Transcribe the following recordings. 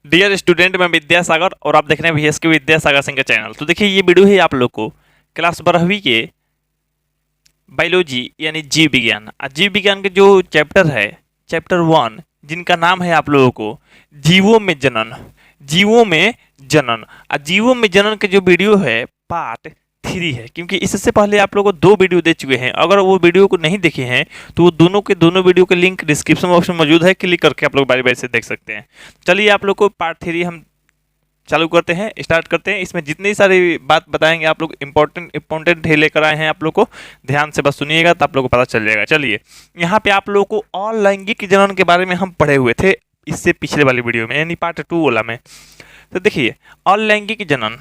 Dear student, मैं विद्यासागर और आप देख रहे हैं VSK विद्यासागर सिंह का चैनल। तो देखिए, ये वीडियो है आप लोग को क्लास 12वीं के बायोलॉजी यानी जीव विज्ञान। जीव विज्ञान के जो चैप्टर है, चैप्टर 1, जिनका नाम है आप लोगों को जीवों में जनन। जीवों में जनन जीवों में जनन के जो वीडियो है पार्ट 3 है, क्योंकि इससे पहले आप लोगों को 2 वीडियो दे चुके हैं। अगर वो वीडियो को नहीं देखे हैं तो वो दोनों के दोनों वीडियो के लिंक डिस्क्रिप्शन बॉक्स में मौजूद है, क्लिक करके आप लोग बारी बारी से देख सकते हैं। चलिए, आप लोग को पार्ट 3 हम चालू करते हैं, स्टार्ट करते हैं। इसमें जितनी सारी बात बताएंगे आप लोग इंपॉर्टेंट ही लेकर आए हैं। आप लोग को ध्यान से बस सुनिएगा तो आप लोग को पता चल जाएगा। चलिए, यहाँ पे आप लोगों को अलैंगिक जनन के बारे में हम पढ़े हुए थे इससे पिछले वाली वीडियो में, यानी पार्ट 2 वाला में। तो देखिए, अलैंगिक जनन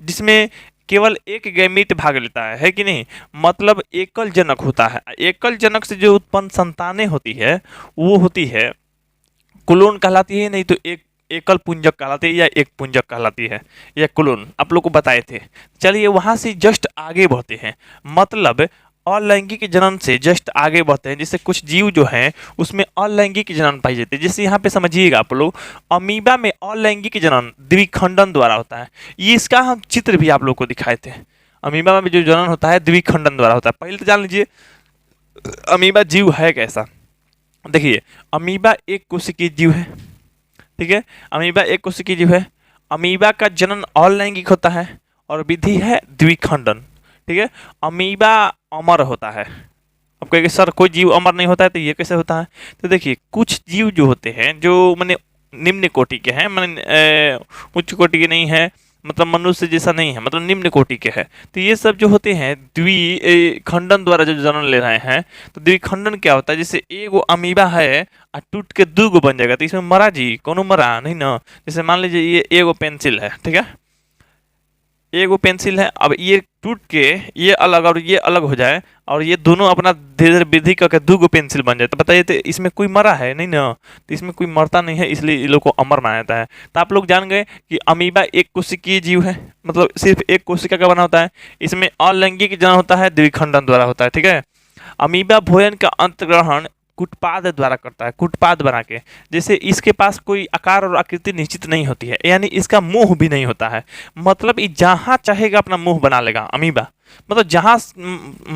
जिसमें केवल एक गैमीट भाग लेता है कि नहीं, मतलब एकल जनक होता है। एकल जनक से जो उत्पन्न संतानें होती है वो होती है क्लोन कहलाती है, नहीं तो एक एकल पुंजक कहलाती है या एक पुंजक कहलाती है या क्लोन, आप लोग को बताए थे। चलिए, वहां से जस्ट आगे बढ़ते हैं, मतलब अलैंगिक जनन से जस्ट आगे बढ़ते हैं। जैसे कुछ जीव जो हैं उसमें अलैंगिक जनन पाई जाती है। जैसे यहाँ पे समझिएगा आप लोग, अमीबा में अलैंगिक जनन द्विखंडन द्वारा होता है। ये इसका हम चित्र भी आप लोग को दिखाए थे। अमीबा में जो जनन होता है द्विखंडन द्वारा होता है। पहले तो जान लीजिए अमीबा जीव है कैसा। देखिए, अमीबा एक कोशिकीय जीव है, ठीक है। अमीबा एक कोशिकीय जीव है। अमीबा का जनन अलैंगिक होता है और विधि है द्विखंडन, ठीक है। अमीबा अमर होता है। अब कहेंगे सर कोई जीव अमर नहीं होता है तो ये कैसे होता है? तो देखिए, कुछ जीव जो होते हैं जो माने निम्न कोटि के हैं, माने उच्च कोटि के नहीं है, मतलब मनुष्य जैसा नहीं है, मतलब निम्न कोटि के है। तो ये सब जो होते हैं द्विखंडन द्वारा जो जन्म ले रहे हैं। तो द्विखंडन क्या होता है? जैसे एगो अमीबा है और टूट के 2 गो बन जाएगा, तो इसमें मरा जी कोनो मरा नहीं ना। जैसे मान लीजिए ये एगो पेंसिल है, ठीक है, एगो पेंसिल है। अब ये टूट के ये अलग और ये अलग हो जाए और ये दोनों अपना धीरे धीरे वृद्धि करके 2 गो पेंसिल बन जाए, तो बताइए तो इसमें कोई मरा है नहीं ना। तो इसमें कोई मरता नहीं है, इसलिए ये लोग को अमर माना जाता है। तो आप लोग जान गए कि अमीबा एक कोशिकीय जीव है, मतलब सिर्फ एक कोशिका का बना होता है। इसमें अलैंगिक जनन होता है, द्विखंडन द्वारा होता है, ठीक है। अमीबा भोजन का अंतग्रहण कुटपाद द्वारा करता है, कुटपाद बना के। जैसे इसके पास कोई आकार और आकृति निश्चित नहीं होती है, यानी इसका मुंह भी नहीं होता है। मतलब ये जहां चाहेगा अपना मुंह बना लेगा अमीबा, मतलब जहां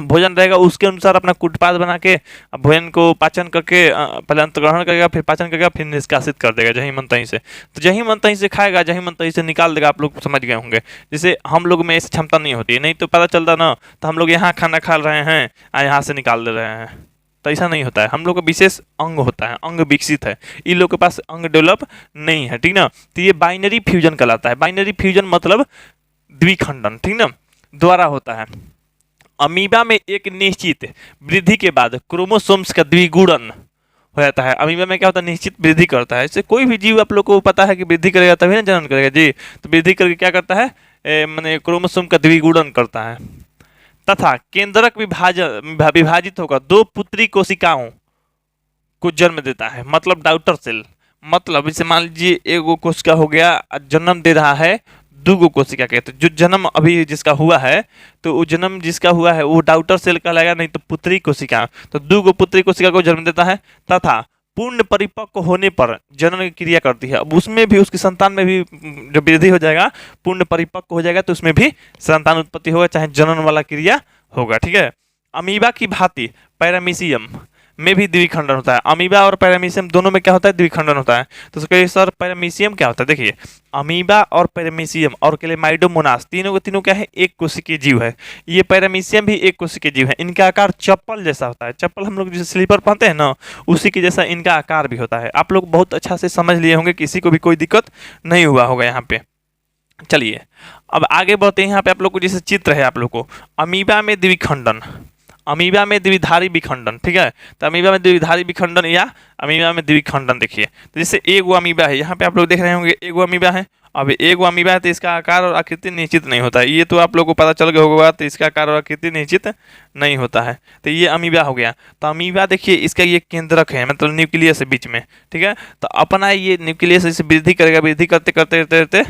भोजन रहेगा उसके अनुसार अपना कुटपाद बना के भोजन को पाचन करके पहले अंतग्रहण करेगा, फिर पाचन करेगा, फिर निष्कासित कर देगा जहीं मन तहीं से। तो जहीं मन तहीं से खाएगा, जहीं मन तहीं से निकाल देगा। आप लोग समझ गए होंगे। जैसे हम लोग में ऐसी क्षमता नहीं होती, नहीं तो पता चलता ना, तो हम लोग यहाँ खाना खा रहे हैं और यहाँ से निकाल दे रहे हैं। तो ऐसा नहीं होता है, हम लोग का विशेष अंग होता है, अंग विकसित है। इन लोग के पास अंग डेवलप नहीं है, ठीक ना। तो ये बाइनरी फ्यूजन कहलाता है। बाइनरी फ्यूजन मतलब द्विखंडन, ठीक ना, द्वारा होता है। अमीबा में एक निश्चित वृद्धि के बाद क्रोमोसोम्स का द्विगुणन हो जाता है। अमीबा में क्या होता है? निश्चित वृद्धि करता है। इससे कोई भी जीव आप लोग को पता है कि वृद्धि करेगा तभी ना जनन करेगा जी। तो वृद्धि करके क्या करता है? माने क्रोमोसोम का द्विगुणन करता है तथा केंद्रक विभाजित होकर 2 पुत्री कोशिकाओं को जन्म देता है, मतलब डाउटर सेल। मतलब इसे मान लीजिए एगो कोशिका हो गया, जन्म दे रहा है 2 गो कोशिका के। तो जो जन्म अभी जिसका हुआ है, तो वो जन्म जिसका हुआ है वो डाउटर सेल कहलाएगा, नहीं तो पुत्री कोशिका। तो 2 गो पुत्री कोशिका को जन्म देता है तथा पूर्ण परिपक्व होने पर जनन की क्रिया करती है। अब उसमें भी, उसकी संतान में भी जो वृद्धि हो जाएगा, पूर्ण परिपक्व हो जाएगा, तो उसमें भी संतान उत्पत्ति होगा, चाहे जनन वाला क्रिया होगा, ठीक है। अमीबा की भांति पैरामीशियम में भी द्विखंडन होता है। अमीबा और पैरामीशियम दोनों में क्या होता है? द्विखंडन होता है। तो कहिए सर पैरामीशियम क्या होता है? देखिए, अमीबा और पैरामीशियम और क्लेमाइडोमोनास तीनों के तीनों क्या है? एक कोशिकीय जीव है। ये पैरामीशियम भी एक कोशिकीय जीव है। इनका आकार चप्पल जैसा होता है। चप्पल हम लोग जैसे स्लीपर पहनते हैं ना, उसी के जैसा इनका आकार भी होता है। आप लोग बहुत अच्छा से समझ लिए होंगे, किसी को भी कोई दिक्कत नहीं हुआ होगा यहाँ पे। चलिए, अब आगे बढ़ते हैं। यहाँ पे आप लोग को जैसे चित्र है आप लोग को, अमीबा में द्विखंडन, अमीबा में द्विधारी विखंडन, ठीक है। तो अमीबा में द्विधारी विखंडन या अमीबा में द्विखंडन। देखिए, तो जैसे एगो अमीबा है, यहाँ पे आप लोग देख रहे होंगे एगो अमीबा है। अब एगो अमीबा है तो इसका आकार और आकृति निश्चित नहीं होता है। ये तो आप लोग को पता चल गया होगा। तो इसका आकार और आकृति निश्चित नहीं होता है। तो ये अमीबा हो गया। तो अमीबा देखिए, इसका ये केंद्रक है, मतलब न्यूक्लियस है बीच में, ठीक है। तो अपना ये न्यूक्लियस इसे वृद्धि करेगा, वृद्धि करते करते करते करते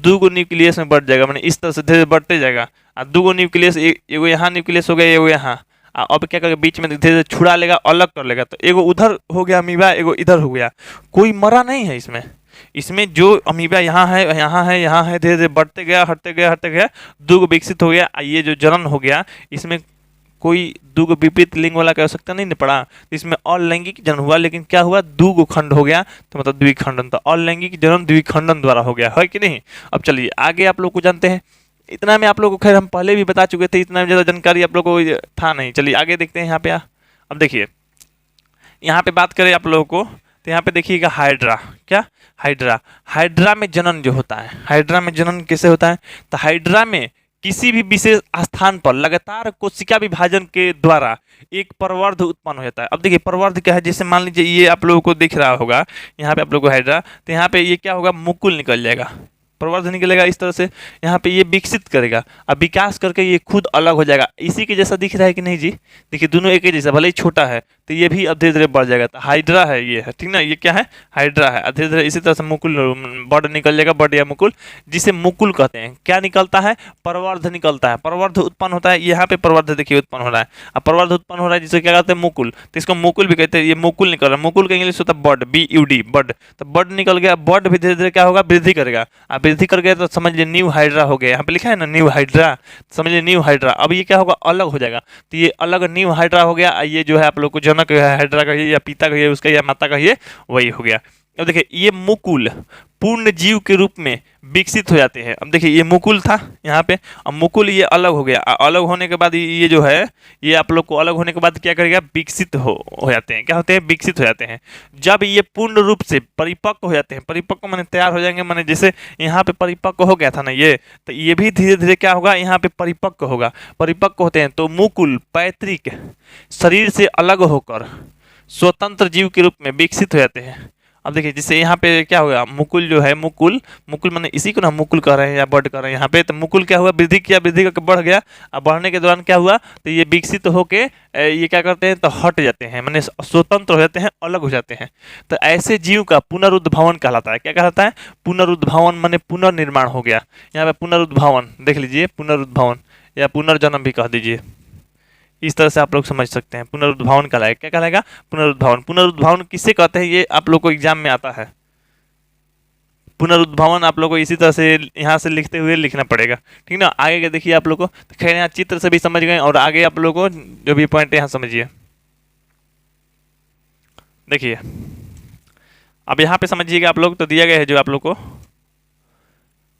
2 गो न्यूक्लियस में बढ़ जाएगा, मैंने इस तरह से धीरे बढ़ते जाएगा। और 2 गो न्यूक्लियस, एगो यहाँ न्यूक्लियस हो गया, एगो यहाँ। अब क्या करेगा? बीच में धीरे धीरे छुड़ा लेगा, अलग कर लेगा। तो एगो उधर हो गया अमीबा, एगो इधर हो गया। कोई मरा नहीं है इसमें, इसमें जो अमीबा यहाँ है यहाँ है यहाँ है, धीरे धीरे बढ़ते गया, हटते गया हटते गया, दुग विकसित हो गया। ये जो जनन हो गया, इसमें कोई दुग विपरीत लिंग वाला कह सकता नहीं पड़ा, तो इसमें अलैंगिक जन्म हुआ, लेकिन क्या हुआ, दुग खंड हो गया, तो मतलब द्विखंडन। तो अलैंगिक जन्म द्विखंडन द्वारा हो गया है कि नहीं। अब चलिए आगे आप लोग को जानते हैं। इतना में आप लोग को खैर हम पहले भी बता चुके थे, इतना ज़्यादा जानकारी आप लोग को था नहीं। चलिए आगे देखते हैं यहाँ पे। अब देखिए यहाँ पे बात करें आप लोगों को, तो यहाँ पे देखिएगा हाइड्रा। क्या हाइड्रा, हाइड्रा में जनन जो होता है, हाइड्रा में जनन कैसे होता है, तो हाइड्रा में किसी भी विशेष स्थान पर लगातार कोशिका विभाजन के द्वारा एक प्रवर्ध उत्पन्न हो जाता है। अब देखिए प्रवर्ध क्या है, जैसे मान लीजिए ये आप लोगों को दिख रहा होगा यहाँ पे आप लोगों को हाइड्रा, तो यहाँ पे ये क्या होगा, मुकुल निकल जाएगा, प्रवर्ध निकलेगा इस तरह से, यहाँ पे ये विकसित करेगा, अब विकास करके ये खुद अलग हो जाएगा। इसी के जैसा दिख रहा है कि नहीं जी, देखिए दोनों एक ही जैसा, भले ही छोटा है, तो ये भी अब धीरे धीरे बढ़ जाएगा। तो हाइड्रा है ये, है ठीक ना, ये क्या है, हाइड्रा है। धीरे धीरे इसी तरह से मुकुल बड निकल जाएगा, बड या मुकुल, जिसे मुकुल कहते हैं। क्या निकलता है, प्रवर्ध निकलता है, प्रवर्ध उत्पन्न होता है। यहाँ पे प्रवर्ध देखिए उत्पन्न हो रहा है, अब प्रवर्ध उत्पन्न हो रहा है जिसे क्या कहते हैं, मुकुल, तो इसको मुकुल भी कहते हैं। ये मुकुल निकल रहा है, मुकुल का इंग्लिश होता है बड, BUD बड, तो बड निकल गया, बड भी धीरे धीरे क्या होगा, वृद्धि करेगा। अब वृद्धि कर गया तो समझ लीजिए न्यू हाइड्रा हो गया, यहाँ पे लिखा है ना न्यू हाइड्रा, समझ लीजिए न्यू हाइड्रा। अब ये क्या होगा, अलग हो जाएगा, तो ये अलग न्यू हाइड्रा हो गया। ये जो है आप लोग को जनक हाइड्रा कहिए या पिता कहिए उसका, या माता कहिए, वही हो गया। अब देखिए ये मुकुल पूर्ण जीव के रूप में विकसित हो जाते हैं। अब देखिए ये मुकुल था यहाँ पे, अब मुकुल ये अलग हो गया, अलग होने के बाद ये जो है, ये आप लोग को अलग होने के बाद क्या करेगा, विकसित हो जाते हैं। क्या होते हैं, विकसित हो जाते हैं। जब ये पूर्ण रूप से परिपक्व हो जाते हैं, परिपक्व माने तैयार हो जाएंगे, माने जैसे यहाँ पे परिपक्व हो गया था ना ये, तो ये भी धीरे धीरे क्या होगा, यहाँ पे परिपक्व होगा। परिपक्व होते हैं तो मुकुल पैतृक शरीर से अलग होकर स्वतंत्र जीव के रूप में विकसित हो जाते हैं। अब देखिए जिससे यहाँ पे क्या होगा, मुकुल जो है, मुकुल मुकुल माने इसी को ना मुकुल कह रहे हैं या बड कह रहे हैं यहाँ पे, तो मुकुल क्या हुआ, वृद्धि किया, वृद्धि करके बढ़ गया। अब बढ़ने के दौरान क्या हुआ, तो ये विकसित होके ये क्या करते हैं, तो हट जाते हैं, माने स्वतंत्र हो जाते हैं, अलग हो जाते हैं। तो ऐसे जीव का पुनरुद्भावन कहलाता है। क्या कहलाता है, पुनरुद्भावन माने पुनर्निर्माण हो गया। यहाँ पे पुनरुद्भावन देख लीजिए, पुनरुद्भावन या पुनर्जन्म भी कह दीजिए, इस तरह से आप लोग समझ सकते हैं। पुनरुद्भावन कहलाएगा, क्या कहलाएगा, पुनरुद्भावन। पुनरुद्भावन किससे कहते हैं, ये आप लोग को एग्जाम में आता है। पुनरुद्भावन आप लोग को इसी तरह से यहाँ से लिखते हुए लिखना पड़ेगा, ठीक ना। आगे के देखिए आप लोग को, तो खैर यहाँ चित्र से भी समझ गए, और आगे आप लोग को जो भी पॉइंट है यहाँ समझिए। देखिए अब यहाँ पे समझिएगा आप लोग, तो दिया गया है जो आप लोग को,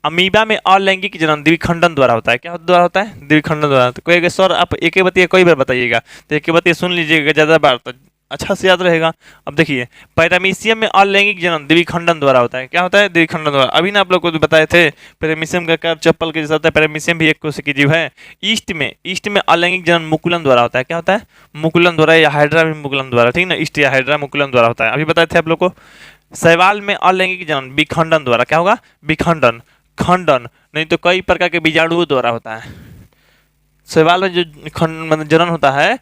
अमीबा में अलैंगिक जनन द्विखंडन द्वारा होता है। क्या द्वारा होता है, द्विखंडन द्वारा। तो कोई सर आप एक ही बतिया कई बार बताइएगा, तो एक ही बतिया सुन लीजिएगा ज़्यादा बार, तो अच्छा से याद रहेगा। अब देखिए पैरामीशियम में अलैंगिक जनन द्विखंडन द्वारा होता है। क्या होता है, द्विखंडन द्वारा। अभी ना आप लोग को बताए थे, पैरामीशियम का कार चप्पल के जैसा होता है, पैरामीशियम भी एक कोशिकीय जीव है। ईस्ट में अलैंगिक जनन मुकुलन द्वारा होता है। क्या होता है, मुकुलन द्वारा, या हाइड्रा में मुकुलन द्वारा, ठीक ना, ईस्ट या हाइड्रा मुकुलन द्वारा होता है, अभी बताए थे आप लोग को। शैवाल में अलैंगिक जनन विखंडन द्वारा, क्या होगा, विखंडन, खंडन नहीं तो कई प्रकार के बीजाणुओं द्वारा होता है। शैवाल में जो मतलब जनन होता है,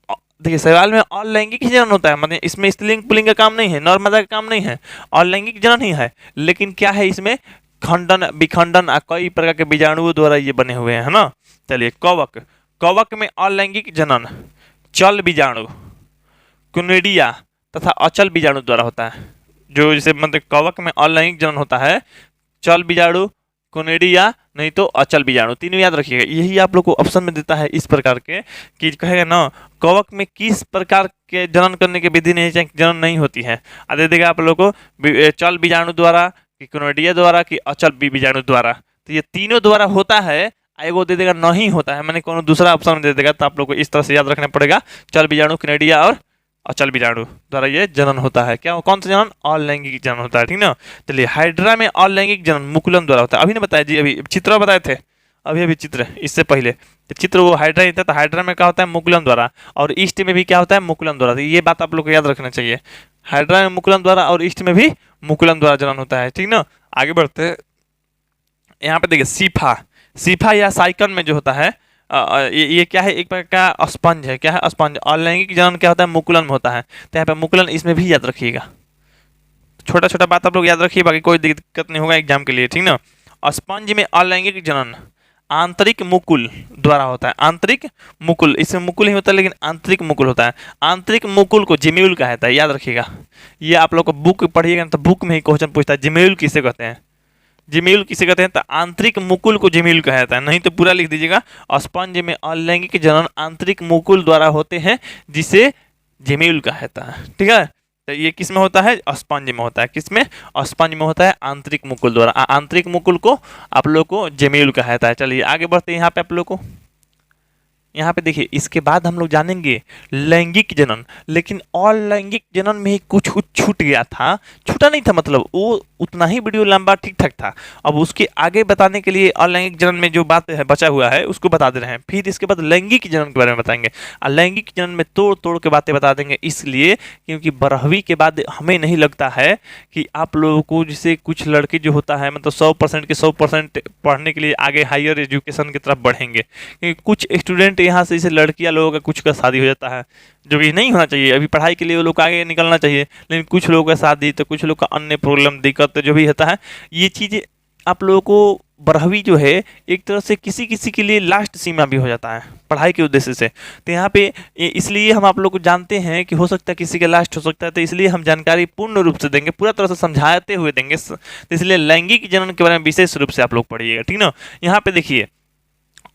देखिए शैवाल में अलैंगिक ही जनन होता है, मतलब इसमें स्त्रीलिंग पुल्लिंग का काम नहीं है, नर मादा का काम नहीं है, अलैंगिक जनन ही है। लेकिन क्या है, इसमें खंडन विखंडन कई प्रकार के बीजाणुओं द्वारा ये बने हुए हैं, है ना। चलिए कवक, कवक में अलैंगिक जनन चल बीजाणु, क्युनिडिया तथा अचल बीजाणु द्वारा होता है। जो जैसे मतलब कवक में अलैंगिक जनन होता है, चल बीजाणु, कोनेडिया नहीं तो अचल बीजाणु, तीनों याद रखिएगा। यही आप लोग को ऑप्शन में देता है इस प्रकार के, कि कहेगा ना कवक में किस प्रकार के जनन करने की विधि नहीं, जनन नहीं होती है। दे देगा आप लोग को चल बीजाणु द्वारा, कि कोनेडिया द्वारा, कि अचल बीजाणु द्वारा। तो ये तीनों द्वारा होता है, एगो दे देगा नहीं होता है, मैंने कौन दूसरा ऑप्शन में दे देगा। तो आप लोग को इस तरह से याद रखना पड़ेगा, चल बीजाणु, कोनेडिया और अचल बीजाणु द्वारा ये जनन होता है। क्या, कौन सा जनन, अलैंगिक जनन होता है, ठीक ना। चलिए हाइड्रा में अलैंगिक जनन मुकुलन द्वारा होता है। अभी ने बताया जी, अभी चित्र बताए थे, अभी चित्र इससे पहले तो चित्र वो हाइड्रा ही था, तो हाइड्रा में क्या होता है, मुकुलन द्वारा, और ईस्ट में भी क्या होता है, मुकुलन द्वारा। तो ये बात आप लोग को याद रखना चाहिए, हाइड्रा में मुकुलन द्वारा और ईस्ट में भी मुकुलन द्वारा जनन होता है, ठीक ना। आगे बढ़ते हैं, यहाँ पे देखिए सीफा या साइकन में जो होता है, ये क्या है, एक प्रकार का स्पंज है। क्या है, स्पंज। अलैंगिक जनन क्या होता है, मुकुलन में होता है। तो यहाँ पे मुकुलन इसमें भी याद रखिएगा, छोटा छोटा बात आप लोग याद रखिए, बाकी कोई दिक्कत नहीं होगा एग्जाम के लिए, ठीक ना। स्पंज में अलैंगिक जनन आंतरिक मुकुल द्वारा होता है। आंतरिक मुकुल, इसमें मुकुल ही होता है लेकिन आंतरिक मुकुल होता है। आंतरिक मुकुल को जिम्यूल कहता है, याद रखिएगा। ये आप लोग को बुक पढ़िएगा तो बुक में ही क्वेश्चन पूछता है जिम्यूल किसे कहते हैं, जिम्यूल किसे कहते हैं, तो आंतरिक मुकुल को जिम्यूल कहता है। नहीं तो पूरा लिख दीजिएगा, स्पंज में अलैंगिक जनन आंतरिक मुकुल द्वारा होते हैं जिसे जिम्यूल कहता है। ठीक है, तो ये किस में होता है, स्पंज में होता है। किस में, स्पंज में होता है आंतरिक मुकुल द्वारा। आंतरिक मुकुल को आप लोग को जिम्यूल कहता है। चलिए आगे बढ़ते हैं। यहाँ पे आप लोग को, यहाँ पे देखिए, इसके बाद हम लोग जानेंगे लैंगिक जनन। लेकिन अलैंगिक जनन में ही कुछ कुछ छूट गया था, छूटा नहीं था, मतलब वो उतना ही वीडियो लंबा ठीक ठाक था। अब उसके आगे बताने के लिए अलैंगिक जनन में जो बात है बचा हुआ है उसको बता दे रहे हैं। फिर इसके बाद लैंगिक जनन के बारे में बताएंगे। लैंगिक जनन में तोड़ तोड़ के बातें बता देंगे, इसलिए क्योंकि 12वीं के बाद हमें नहीं लगता है कि आप लोगों को, जैसे कुछ लड़के जो होता है मतलब 100% के 100% पढ़ने के लिए आगे हायर एजुकेशन की तरफ बढ़ेंगे। क्योंकि कुछ स्टूडेंट यहाँ से, जैसे लड़कियाँ लोगों का कुछ का शादी हो जाता है, जो कि नहीं होना चाहिए। अभी पढ़ाई के लिए वो लोग आगे निकलना चाहिए, लेकिन कुछ लोगों का शादी, तो कुछ लोग का अन्य प्रॉब्लम दिक्कत जो भी होता है, ये चीज़ें आप लोगों को 12वीं जो है एक तरह से किसी किसी के लिए लास्ट सीमा भी हो जाता है पढ़ाई के उद्देश्य से। तो यहाँ पे इसलिए हम आप लोग को जानते हैं कि हो सकता है किसी का लास्ट हो सकता है, तो इसलिए हम जानकारी पूर्ण रूप से देंगे, पूरा तरह से समझाते हुए देंगे। तो इसलिए लैंगिक जनन के बारे में विशेष रूप से आप लोग पढ़िएगा, ठीक ना। यहाँ पे देखिए,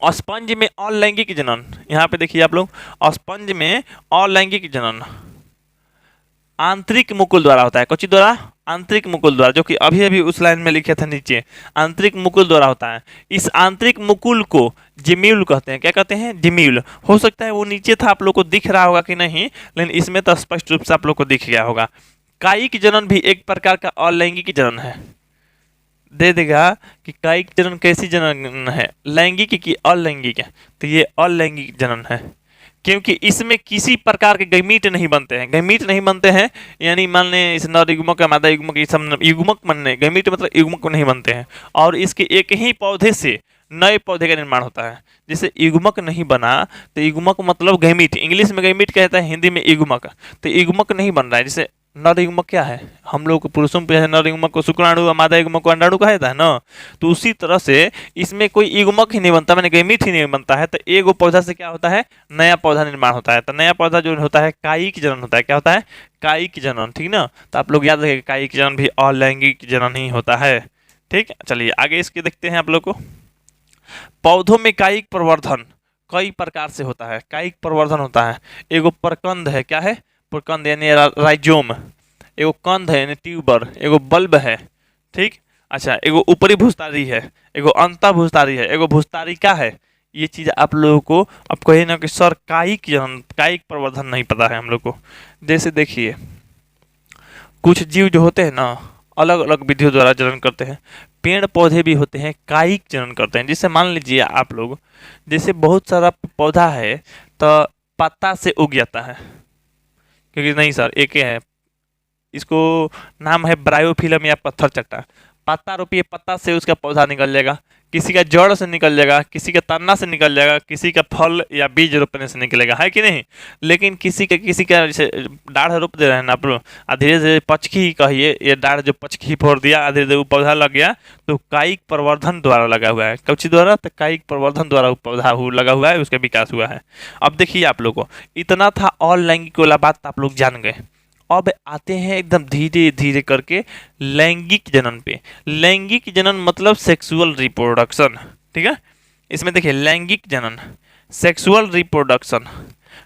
स्पंज में अलैंगिक जनन, यहाँ पे देखिए आप लोग, स्पंज में अलैंगिक जनन आंतरिक मुकुल द्वारा होता है। कौन चीज द्वारा, आंतरिक मुकुल द्वारा, जो कि अभी अभी उस लाइन में लिखे थे नीचे, आंतरिक मुकुल द्वारा होता है। इस आंतरिक मुकुल को जिम्यूल कहते हैं। क्या कहते हैं, जिम्यूल। हो सकता है वो नीचे था आप लोग को दिख रहा होगा कि नहीं, लेकिन इसमें तो स्पष्ट रूप से आप लोग को दिख गया होगा। कायिक जनन भी एक प्रकार का अलैंगिक जनन है। दे देगा कि कायिक जनन कैसी जनन है, लैंगिक की अलैंगिक है, तो ये अलैंगिक जनन है। क्योंकि इसमें किसी प्रकार के गैमीट नहीं बनते हैं। गैमीट नहीं बनते हैं यानी मान लें इस नर युग्मक या मादा युग्मक, ये सब युग्मक बनने, गैमीट मतलब युग्मक नहीं बनते हैं। और इसके एक ही पौधे से नए पौधे का निर्माण होता है। जैसे युग्मक नहीं बना, तो युग्मक मतलब गैमीट, इंग्लिश में गैमीट कहता है, हिंदी में युग्मक। तो युग्मक नहीं बन रहा है। जैसे नर युग्मक क्या है, हम लोग पुरुषों में नर युग्मक को शुक्राणु और मादा युग्मक को अंडाणु कहा जाता है ना। तो उसी तरह से इसमें कोई युग्मक ही नहीं बनता, मैंने गैमीट ही नहीं बनता है। तो एगो पौधा से क्या होता है, नया पौधा निर्माण होता है। तो नया पौधा जो होता है कायिक जनन होता है। क्या होता है, कायिक जनन, ठीक ना। तो आप लोग याद रखिए, कायिक जनन भी अलैंगिक जनन ही होता है। ठीक, चलिए आगे इसके देखते हैं आप लोग को। पौधों में कायिक प्रवर्धन कई प्रकार से होता है। कायिक प्रवर्धन होता है, एगो प्रकंद है, क्या है, प्रकंद यानी राइजोम, एगो कंद है यानी ट्यूबर, एगो बल्ब है, ठीक। अच्छा, एगो ऊपरी भूस्तारी है, एगो अंतः भूस्तारी है, एगो भूस्तारिका है। ये चीज आप लोगों को, अब कहे ना कि सर कायिक जनन, कायिक प्रवर्धन नहीं पता है हम लोग को। जैसे देखिए, कुछ जीव जो होते हैं ना, अलग अलग विधियों द्वारा जनन करते हैं। पेड़ पौधे भी होते हैं कायिक जनन करते हैं। जैसे मान लीजिए आप लोग, जैसे बहुत सारा पौधा है तो पत्ता से उग जाता है, क्योंकि नहीं सर एक ही है, इसको नाम है ब्रायोफिलम या पत्थर चट्टा। पत्ता रोपिए, पत्ता से उसका पौधा निकल जाएगा, किसी का जड़ से निकल जाएगा, किसी का तना से निकल जाएगा, किसी का फल या बीज रोपने से निकलेगा, है कि नहीं। लेकिन किसी का जैसे डाढ़ रोप दे रहे हैं ना आप लोग, धीरे धीरे पचकी कहिए, ये डाढ़ जो पचकी फोड़ दिया, धीरे धीरे वो पौधा लग गया, तो कायिक प्रवर्धन द्वारा लगा हुआ है। कौची द्वारा, तो कायिक प्रवर्धन द्वारा पौधा लगा हुआ है, उसका विकास हुआ है। अब देखिए आप लोग को, इतना था अलैंगिक वाला बात आप लोग जान गए। अब आते हैं एकदम धीरे धीरे करके लैंगिक जनन पे। लैंगिक जनन मतलब सेक्सुअल रिप्रोडक्शन, ठीक है। इसमें देखिए लैंगिक जनन, सेक्सुअल रिप्रोडक्शन,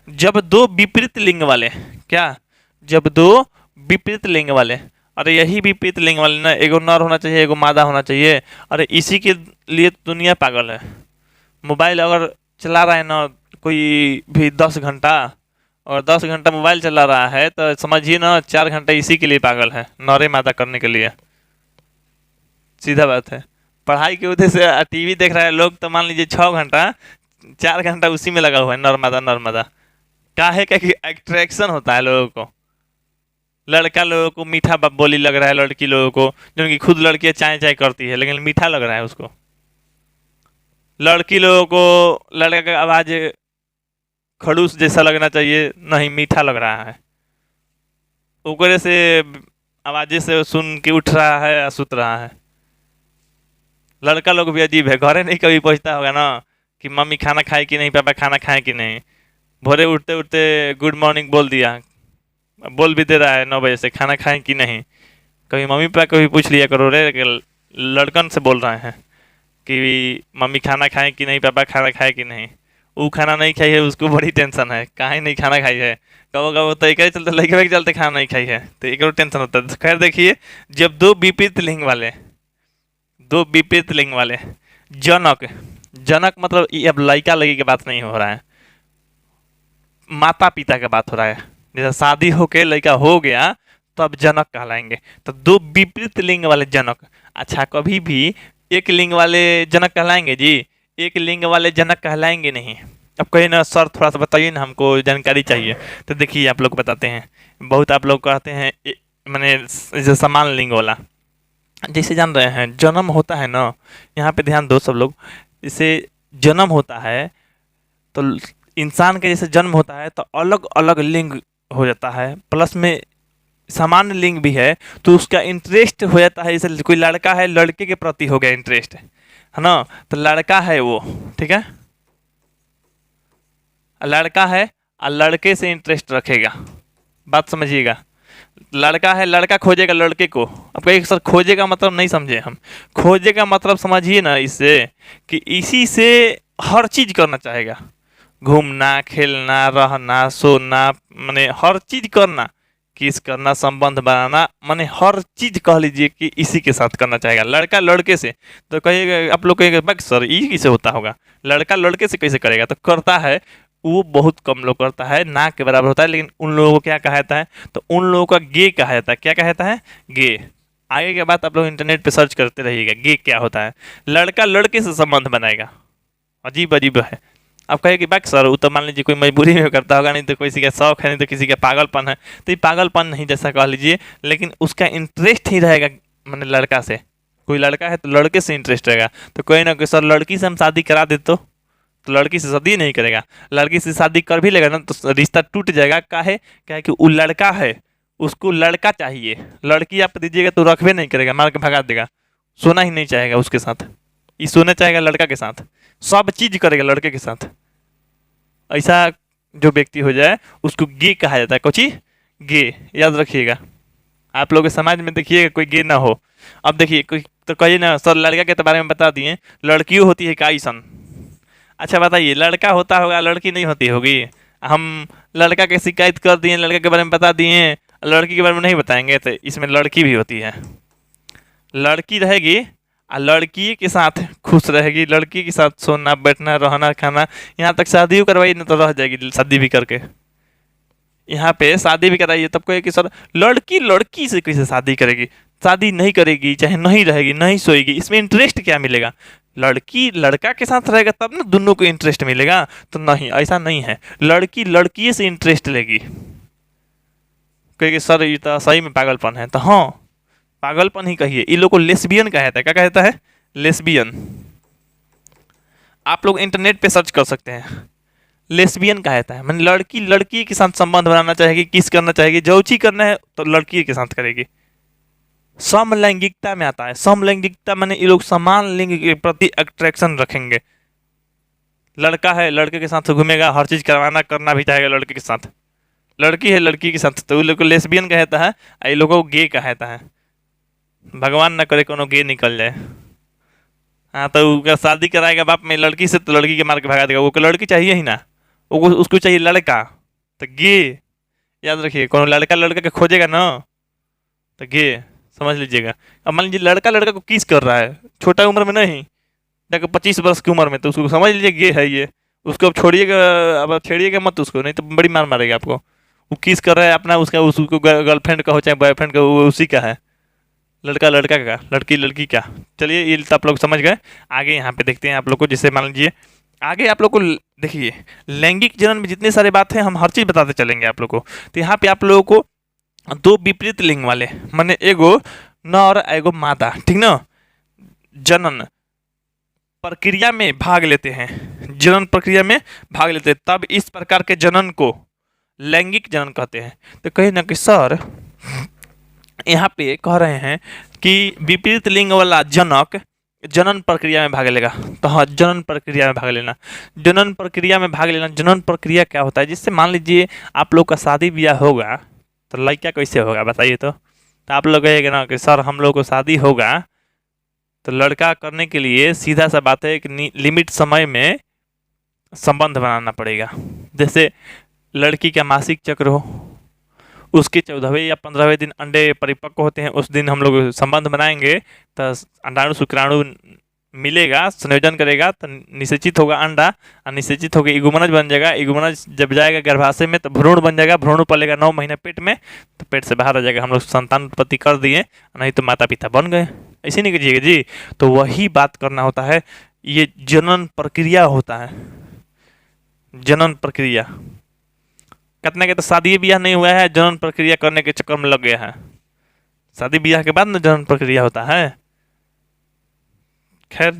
जब दो विपरीत लिंग वाले, क्या, जब दो विपरीत लिंग वाले, अरे यही विपरीत लिंग वाले ना, एगो नर होना चाहिए, एगो मादा होना चाहिए। अरे इसी के लिए दुनिया पागल है। मोबाइल अगर चला रहा है ना कोई भी 10 घंटा, और 10 घंटा मोबाइल चला रहा है, तो समझिए ना 4 घंटा इसी के लिए पागल है, नौरे मादा करने के लिए। सीधा बात है। पढ़ाई के उद्देश्य से टीवी देख रहा है लोग, तो मान लीजिए 6 घंटा, 4 घंटा उसी में लगा हुआ है, नर्मदा नर्मदा। क्या है, क्या कि अट्रैक्शन होता है लोगों को। लड़का लोगों को मीठा बोली लग रहा है, लड़की लोगों को, जो कि खुद लड़की चाय चाय करती है लेकिन मीठा लग रहा है उसको। लड़की लोगों को लड़का का आवाज खड़ूस जैसा लगना चाहिए, नहीं मीठा लग रहा है, ऊपर से आवाज़ से सुन के उठ रहा है या सुत रहा है। लड़का लोग भी अजीब है, घरे नहीं कभी पूछता होगा ना कि मम्मी खाना खाए कि नहीं, पापा खाना खाए कि नहीं। भोरे उठते उठते गुड मॉर्निंग बोल दिया, बोल भी दे रहा है 9 बजे से खाना खाएं कि नहीं। कभी मम्मी पापा को भी पूछ लिया करो रे, लड़कन से बोल रहे हैं कि मम्मी खाना खाए कि नहीं, पापा खाना खाए कि नहीं। वो खाना नहीं खाई है, उसको बड़ी टेंशन है, काहे नहीं खाना खाई है। कबो कबो तो एक चलते लड़के के चलते खाना नहीं खाई है, तो एक टेंशन होता है। खैर देखिए, जब दो विपरीत लिंग वाले जनक, जनक मतलब ये अब लड़का लड़की की बात नहीं हो रहा है, माता पिता का बात हो रहा है। जैसे शादी होके लड़का हो गया तब जनक कहलाएंगे। तो दो विपरीत लिंग वाले जनक। अच्छा, कभी भी एक लिंग वाले जनक कहलाएंगे जी? एक लिंग वाले जनक कहलाएंगे नहीं। अब कहीं ना सर थोड़ा सा बताइए ना, हमको जानकारी चाहिए। तो देखिए आप लोग बताते हैं, बहुत आप लोग कहते हैं मैंने जैसे समान लिंग वाला, जैसे जान रहे हैं जन्म होता है ना, यहाँ पे ध्यान दो सब लोग। जैसे जन्म होता है तो इंसान के जैसे जन्म होता है तो अलग अलग लिंग हो जाता है, प्लस में सामान्य लिंग भी है तो उसका इंटरेस्ट हो जाता है। जैसे कोई लड़का है, लड़के के प्रति हो गया इंटरेस्ट, है ना, तो लड़का है वो, ठीक है, लड़का है और लड़के से इंटरेस्ट रखेगा। बात समझिएगा, लड़का है, लड़का खोजेगा लड़के को। अब कहीं सर खोजेगा मतलब नहीं समझे हम, खोजेगा मतलब समझिए ना इससे कि इसी से हर चीज करना चाहेगा, घूमना, खेलना, रहना, सोना, माने हर चीज करना, किस करना, संबंध बनाना, माने हर चीज कह लीजिए कि इसी के साथ करना चाहेगा लड़का लड़के से। तो कहिएगा आप लोग, कहिएगा बक सर ये कैसे होता होगा, लड़का लड़के से कैसे करेगा? तो करता है, वो बहुत कम लोग करता है, ना के बराबर होता है, लेकिन उन लोगों को क्या कहा जाता है? तो उन लोगों का गे कहा जाता है। क्या कहा जाता है? गे। आगे के बाद आप लोग इंटरनेट पे सर्च करते रहिएगा गे क्या होता है। लड़का लड़के से संबंध बनाएगा, अजीब अजीब है। अब कहे कि बात सर वो तो मान लीजिए कोई मजबूरी में करता होगा, नहीं तो किसी का शौक है, नहीं तो किसी का पागलपन है। तो ये पागलपन नहीं जैसा कह लीजिए, लेकिन उसका इंटरेस्ट ही रहेगा, मैंने लड़का से, कोई लड़का है तो लड़के से इंटरेस्ट रहेगा। तो कोई ना कोई सर लड़की से हम शादी करा दे तो लड़की से शादी नहीं करेगा, लड़की से शादी कर भी लेगा ना तो रिश्ता टूट जाएगा। काहे? क्या है कि वो लड़का है, उसको लड़का चाहिए, लड़की आप दीजिएगा तो रखबे नहीं करेगा, मार के भगा देगा, सोना ही नहीं चाहेगा उसके साथ, ये सोना चाहेगा लड़का के साथ, सब चीज करेगा लड़के के साथ। ऐसा जो व्यक्ति हो जाए उसको गे कहा जाता है। कोची? गे, याद रखिएगा। आप लोग के समाज में देखिएगा कोई गे ना हो। अब देखिए कोई तो कहिए ना सर लड़का के तो बारे में बता दिए, लड़कियों होती है काईसन। अच्छा बताइए, लड़का होता होगा लड़की नहीं होती होगी? हम लड़का की शिकायत कर दिए, लड़के के बारे में बता दिए, लड़की के बारे में नहीं बताएंगे? तो इसमें लड़की भी होती है, लड़की रहेगी और लड़की के साथ खुश रहेगी, लड़की के साथ सोना, बैठना, रहना, खाना, यहाँ तक शादी करवाई ना तो रह जाएगी शादी भी करके। यहाँ पे शादी भी कराइए तब कहे कि सर लड़की लड़की से कैसे शादी करेगी? शादी नहीं करेगी, चाहे नहीं रहेगी, नहीं सोएगी, इसमें इंटरेस्ट क्या मिलेगा? लड़की लड़का के साथ रहेगा तब ना दोनों को इंटरेस्ट मिलेगा। तो नहीं, ऐसा नहीं है, लड़की लड़की से इंटरेस्ट लेगी। कहेगी सर ये तो सही में पागलपन है, तो हाँ पागलपन ही कहिए। ये लोग को लेस्बियन कहता है। क्या कहता है? लेस्बियन। आप लोग इंटरनेट पे सर्च कर सकते हैं, लेस्बियन कहता है, मैंने लड़की लड़की के साथ संबंध बनाना चाहेगी, किस करना चाहेगी, जो चीज करना है तो लड़की के साथ करेगी। समलैंगिकता में आता है। समलैंगिकता माने ये लोग समान लिंग के प्रति अट्रैक्शन रखेंगे। लड़का है लड़के के साथ घूमेगा, हर चीज करवाना करना भी चाहेगा लड़के के साथ, लड़की है लड़की के साथ, तो लोग को लेस्बियन कहता है, ये लोगों को गे कहता है। भगवान ना करे कोनो गे निकल जाए। हाँ, तो उसका शादी कराएगा बाप में लड़की से तो लड़की के मार के भगा देगा, वो लड़की चाहिए ही ना, वो उसको चाहिए लड़का, तो गे। याद रखिए, कोनो लड़का लड़का के खोजेगा ना तो गे, समझ लीजिएगा। अब मान लीजिए लड़का लड़का को किस कर रहा है, छोटा उम्र में नहीं, जाकर 25 वर्ष की उम्र में, तो उसको समझ लीजिए गे है ये। उसको अब छोड़िएगा, अब छेड़िएगा मत उसको, नहीं तो बड़ी मार मारेगा आपको। वो किस कर रहा है अपना, उसका उसको गर्लफ्रेंड का हो चाहे बॉयफ्रेंड का, वो उसी का है। लड़का लड़का का, लड़की लड़की का। चलिए ये तो आप लोग समझ गए। आगे यहाँ पे देखते हैं आप लोग को, जैसे मान लीजिए आगे आप लोग को देखिए, लैंगिक जनन में जितने सारे बात है हम हर चीज़ बताते चलेंगे आप लोग को। तो यहाँ पे आप लोगों को दो विपरीत लिंग वाले, माने एगो नर एगो मादा, ठीक ना, जनन प्रक्रिया में भाग लेते हैं, जनन प्रक्रिया में भाग लेते हैं, तब इस प्रकार के जनन को लैंगिक जनन कहते हैं। तो कहीं ना कि सर यहाँ पे कह रहे हैं कि विपरीत लिंग वाला जनक जनन प्रक्रिया में भाग लेगा। तो हाँ, जनन प्रक्रिया में भाग लेना। जनन प्रक्रिया में भाग लेना, जनन प्रक्रिया क्या होता है? जिससे मान लीजिए आप लोग का शादी ब्याह होगा तो लड़का कैसे होगा बताइए तो आप लोग कहेंगे ना कि सर हम लोग को शादी होगा तो लड़का करने के लिए सीधा सा बात है कि लिमिट समय में संबंध बनाना पड़ेगा। जैसे लड़की का मासिक चक्र हो, उसके 14वें या 15वें दिन अंडे परिपक्व होते हैं, उस दिन हम लोग संबंध बनाएंगे तो अंडाणु शुक्राणु मिलेगा, संयोजन करेगा तो निषेचित होगा अंडा, और निषेचित होकर इगुमनज बन जाएगा। इगुमनज जब जाएगा गर्भाशय में तो भ्रूण बन जाएगा, भ्रूण पलेगा 9 महीने पेट में, तो पेट से बाहर आ जाएगा। हम लोग संतान उत्पत्ति कर दिए, नहीं तो माता पिता बन गए। ऐसे नहीं कीजिएगा जी। तो वही बात करना होता है, ये जनन प्रक्रिया होता है, जनन प्रक्रिया। कितने के तो शादी ब्याह नहीं हुआ है, जनन प्रक्रिया करने के चक्कर में लग गया है। शादी ब्याह के बाद ना जनन प्रक्रिया होता है। खैर,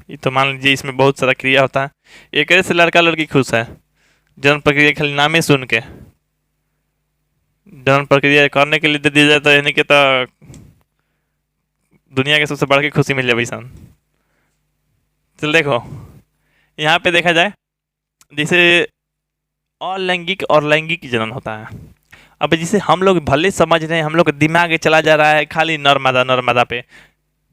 ये तो मान लीजिए इसमें बहुत सारा क्रिया होता है। एक ऐसे लड़का लड़की खुश है जनन प्रक्रिया खाली नामे सुन के, जनन प्रक्रिया करने के लिए दे दिया जाए तो यानी कि तो दुनिया के सबसे बड़ के खुशी मिल जाए वैसा। चल देखो, यहाँ पे देखा जाए जैसे अलैंगिक और लैंगिक जनन होता है। अब जिसे हम लोग भले समझ रहे हैं, हम लोग का दिमाग चला जा रहा है खाली नर मादा पे,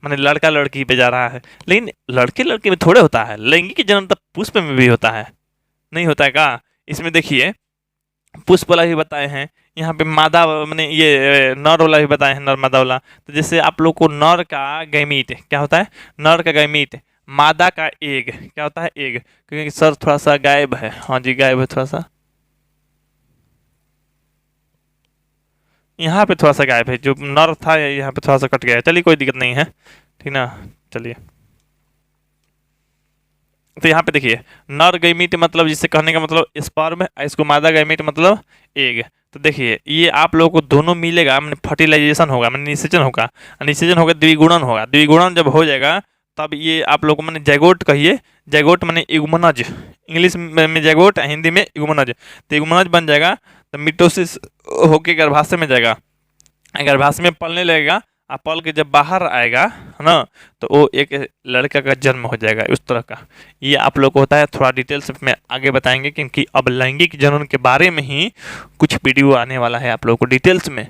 माने लड़का लड़की पे जा रहा है, लेकिन लड़के लड़के में थोड़े होता है। लैंगिक जनन तो पुष्प में भी होता है, नहीं होता है का? इसमें देखिए पुष्प वाला भी बताए हैं, यहाँ पे मादा मैंने ये नर वाला भी बताए हैं, नर मादा वाला। तो जैसे आप लोग को नर का गैमीट क्या होता है? नर का गैमीट, मादा का एग क्या होता है? एग। क्योंकि सर थोड़ा सा गायब है, हाँ जी गायब है थोड़ा सा, यहाँ पे थोड़ा सा गायब है, जो नर था यहाँ पे थोड़ा सा कट गया है। चलिए कोई दिक्कत नहीं है, ठीक ना। चलिए तो यहाँ पे देखिए नर गैमीट मतलब जिससे कहने का मतलब स्पर्म, इसको मादा गैमीट मतलब एग। तो देखिए ये आप लोगों को दोनों मिलेगा, मैंने फर्टिलाइजेशन होगा, मैंने निषेचन होगा, निषेचन होगा द्विगुणन होगा, द्विगुणन जब हो जाएगा तब ये आप लोग को मैंने जैगोट कहिए, जैगोट मैंने इगुमनज, इंग्लिश में जैगोट, हिंदी में इगुमनज। तो इगुमनज बन जाएगा तो मिटोसिस होके गर्भाशय में जाएगा, गर्भाशय में पलने लगेगा, और पल के जब बाहर आएगा है ना तो वो एक लड़का का जन्म हो जाएगा उस तरह का। ये आप लोग को होता है, थोड़ा डिटेल्स में आगे बताएंगे, क्योंकि अब लैंगिक जनन के बारे में ही कुछ वीडियो आने वाला है आप लोग को डिटेल्स में।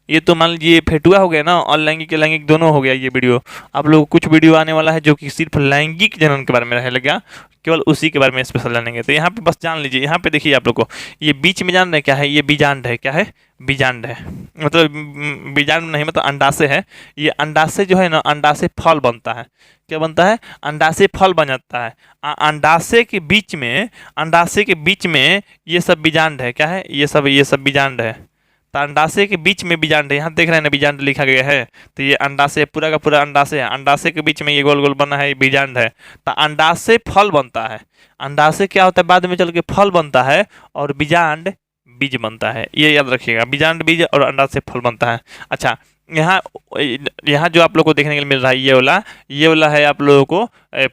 ये तो मान लीजिए फेटुआ हो गया ना, और लैंगिक लैंगिक दोनों हो गया ये वीडियो। आप लोग कुछ वीडियो आने वाला है जो कि सिर्फ लैंगिक जनन के बारे में रहेगा, केवल उसी के बारे में स्पेशल जानेंगे। तो यहाँ पे बस जान लीजिए, यहाँ पे देखिए आप लोग को ये बीच में जान रहे क्या है? ये बीजांड है। क्या है? बीजांड है, मतलब बीजांड नहीं मतलब अंडाशय है। ये अंडाशय जो है ना, अंडाशय फल बनता है। क्या बनता है? अंडाशय फल बन जाता है। अंडाशय के बीच में, अंडाशय के बीच में ये सब बीजांड है। क्या है? ये सब बीजांड है। तो अंडाशय के बीच में बीजांड है, यहाँ देख रहे हैं ना बीजांड लिखा गया है। तो ये अंडाशय पूरा का पूरा अंडाशय है, अंडाशय के बीच में ये गोल गोल बना है, ये बीजांड है। तो अंडाशय फल बनता है। अंडाशय क्या होता है? बाद में चल के फल बनता है, और बीजांड बीज बनता है। ये याद रखिएगा, बीजांड बीज और अंडाशय फल बनता है। अच्छा, यहाँ यहाँ जो आप लोग को देखने के लिए मिल रहा है ये वाला है आप लोगों को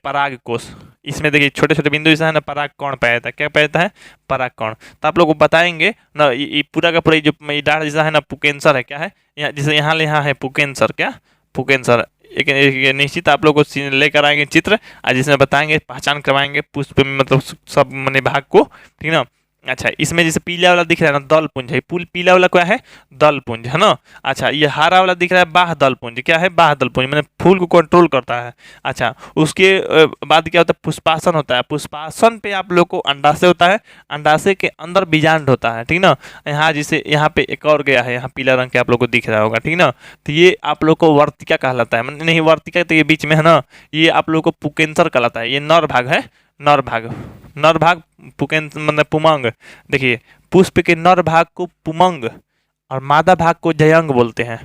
पराग कोष। इसमें देखिए छोटे छोटे बिंदु जैसा है ना, पराग कण पैदा, क्या पैदा है? पराग कण। तो आप लोग को बताएंगे ना, ये पूरा का पूरा जो डाढ़ जैसा है ना, पुकेंसर है। क्या है? यहाँ जैसे यहाँ है पुकेंसर, क्या पुकेंसर। एक निश्चित आप लोग को लेकर आएंगे चित्र, और जिसमें बताएंगे, पहचान करवाएंगे पुष्प में मतलब सब मैंने भाग को, ठीक ना। अच्छा, इसमें जैसे पीला वाला दिख रहा है ना, दल पुंज है। पीला वाला क्या है? दल पुंज है ना। अच्छा, ये हरा वाला दिख रहा है, बाह दल पुंज। क्या है? बाह दल पुंज, मैंने फूल को कंट्रोल करता है। अच्छा, उसके बाद क्या होता है? पुष्पासन होता है। पुष्पासन पे आप लोग को अंडाशय होता है, अंडाशय के अंदर बीजांड होता है, ठीक ना। यहाँ जैसे यहाँ पे एक और गया है, यहाँ पीला रंग के आप लोग को दिख रहा होगा, ठीक ना। तो ये आप लोग को वर्तिका कहलाता है, नहीं वर्तिका तो ये बीच में है ना, ये आप लोग को पुकेंसर कहलाता है। ये नर भाग है, नर भाग, नर भाग पुकेन मतलब पुमंग। देखिए पुष्प के नर भाग को पुमंग और मादा भाग को जयंग बोलते हैं,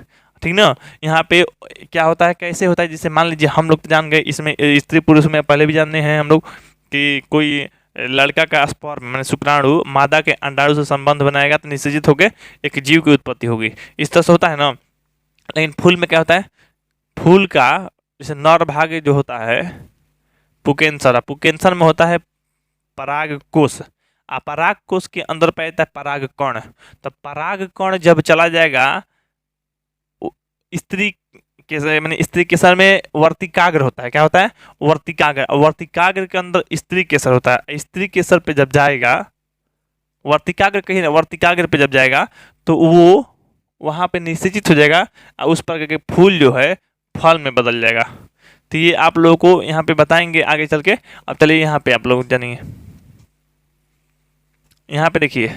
ठीक ना। यहाँ पे क्या होता है, कैसे होता है? जैसे मान लीजिए हम लोग तो जान गए, इसमें स्त्री पुरुष में पहले भी जानते हैं हम लोग कि कोई लड़का का स्पर्म मैंने शुक्राणु मादा के अंडाणु से संबंध बनाएगा तो निषेचित होकर एक जीव की उत्पत्ति होगी, इस तरह से होता है ना। लेकिन फूल में क्या होता है? फूल का जैसे नर भाग जो होता है पुकेंसर, पुकेंसर में होता है पराग कोष, पराग कोष के अंदर पैदा है पराग कण। तो पराग कण जब चला जाएगा स्त्री कैसे मैंने स्त्री केसर में वर्तिकाग्र होता है, क्या होता है? वर्तिकाग्र। वर्तिकाग्र के अंदर स्त्री केसर होता है। स्त्री केसर पे जब जाएगा, वर्तिकाग्र कहीं ना, वर्तिकाग्र पे जब जाएगा तो वो वहां पे निश्चित हो जाएगा और उस प्रकार के फूल जो है फल में बदल जाएगा। तो ये आप लोगों को यहाँ पे बताएंगे आगे चल के। अब चलिए यहाँ पे आप लोग जानिए, यहाँ पे देखिए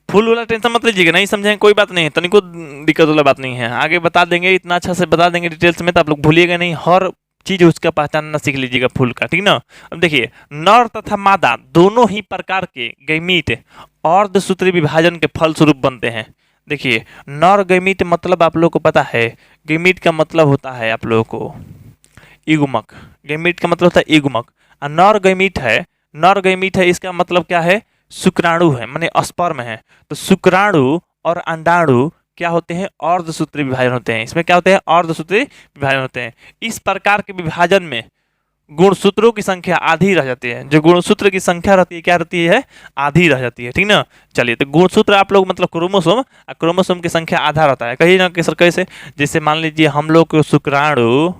फुल वाला टेंशन मत लीजिएगा, नहीं समझेंगे कोई बात नहीं है, तनिको दिक्कत वाला बात नहीं है, आगे बता देंगे, इतना अच्छा से बता देंगे डिटेल्स में, तो आप लोग भूलिएगा नहीं, हर चीज उसका पहचानना सीख लीजिएगा फूल का, ठीक ना। अब देखिए नर तथा मादा दोनों ही प्रकार के गैमीट अर्धसूत्री विभाजन के फलस्वरूप बनते हैं। देखिए नर गैमीट मतलब आप लोग को पता है, गैमीट का मतलब होता है आप लोगों को युग्मक, गैमीट का मतलब होता है युग्मक। और नर गैमीट है, नर गैमीट है, इसका मतलब क्या है? शुक्राणु है, माने स्पर्म है। तो शुक्राणु और अंडाणु क्या होते हैं? अर्धसूत्री विभाजन होते हैं। इसमें क्या होते हैं? अर्धसूत्री विभाजन होते हैं। इस प्रकार के विभाजन में गुणसूत्रों की संख्या आधी रह जाती है। जो गुणसूत्र की संख्या रहती है क्या रहती है? आधी रह जाती है, ठीक ना। चलिए तो गुणसूत्र आप लोग मतलब क्रोमोसोम, क्रोमोसोम की संख्या आधा रहता है, कहीं ना कैसे कैसे, जैसे मान लीजिए हम लोग को शुक्राणु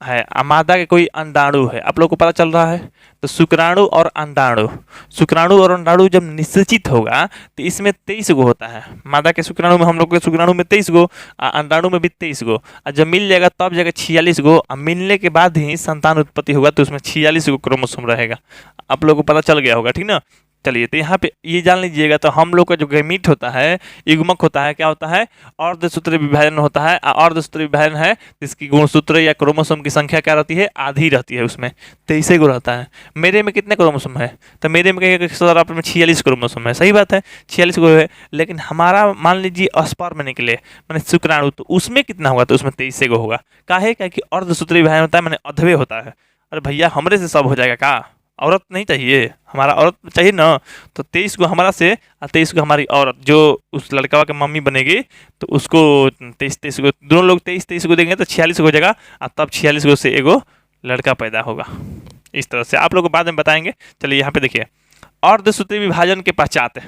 है, मादा के कोई अंडाणु है, आप लोग को पता चल रहा है। तो शुक्राणु और अंडाणु, शुक्राणु और अंडाणु जब निश्चित होगा तो इसमें 23 गो होता है। मादा के शुक्राणु में, हम लोग के शुक्राणु में 23 गो, अंडाणु में भी 23 गो। और जब मिल जाएगा तब जाएगा 46 गो, और मिलने के बाद ही संतान उत्पत्ति होगा तो उसमें 46 गो क्रोमोसोम रहेगा। आप लोग को पता चल गया होगा, ठीक ना। चलिए तो यहाँ पे ये जान लीजिएगा, तो हम लोग का जो गैमीट होता है, युग्मक होता है, क्या होता है? अर्धसूत्री विभाजन होता है। अर्धसूत्री विभाजन है इसकी गुणसूत्र या क्रोमोसोम की संख्या क्या रहती है? आधी रहती है, उसमें 23 गो रहता है। मेरे में कितने क्रोमोसोम है? तो मेरे में कहेगा सर आप में 46 क्रोमोसोम है, सही बात है 46 गो है। लेकिन हमारा मान लीजिए स्पर्म में निकले मैंने शुक्राणु, तो उसमें कितना होगा? तो उसमें 23 गो होगा। काहे? क्या कि अर्धसूत्री विभाजन होता है, मैंने अधवे होता है। अरे भैया हमरे से सब हो जाएगा का? औरत नहीं चाहिए, हमारा औरत चाहिए ना। तो 23 को हमारा से और 23 को हमारी औरत, जो उस लड़का के मम्मी बनेगी, तो उसको 23 को दोनों लोग 23 को देंगे तो 46 हो जाएगा, और तब 46 को से एगो लड़का पैदा होगा। इस तरह से आप लोग को बाद में बताएंगे। चलिए यहाँ पे देखिए, अर्धसूत्री विभाजन के पश्चात